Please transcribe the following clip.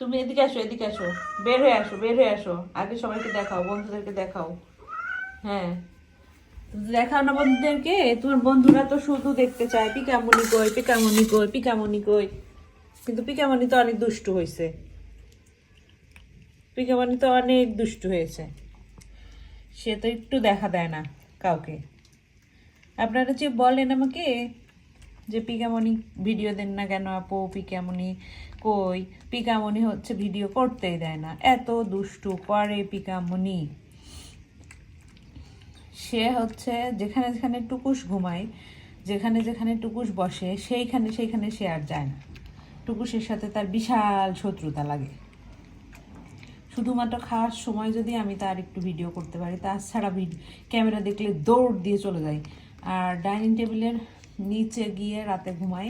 তুমি এদিকে আসো, এদিকে আসো, বের হয়ে আসো, বের হয়ে আসো, আগে সবাইকে দেখাও, বন্ধুদেরকে দেখাও। হ্যাঁ, তুমি দেখাও না বন্ধুদেরকে। তোমার বন্ধুরা তো শুধু দেখতে চায় পিকামনি কই, পিকামনি কই, পিকামনি কই। কিন্তু পিকামনি তো অনেক দুষ্টু হয়েছে, পিকামনি তো অনেক দুষ্টু হয়েছে। সে তো একটু দেখা দেয় না কাউকে। আপনারা যে বলেন আমাকে যে পিকামনি ভিডিও দেন না কেন আপু, পিকামনি কই, পিকামনি হচ্ছে ভিডিও করতেই দেয় না, এত দুষ্টু করে পিকামনি। সে হচ্ছে যেখানে যেখানে টুকুস ঘুমায়, যেখানে যেখানে টুকুস বসে, সেইখানে সেইখানে সে আর যায় না। টুকুসের সাথে তার বিশাল শত্রুতা লাগে। শুধুমাত্র খাওয়ার সময় যদি আমি তার একটু ভিডিও করতে পারি, তাছাড়া ক্যামেরা দেখলে দৌড় দিয়ে চলে যাই। আর ডাইনিং টেবিলের নিচে গিয়ে রাতে ঘুমাই,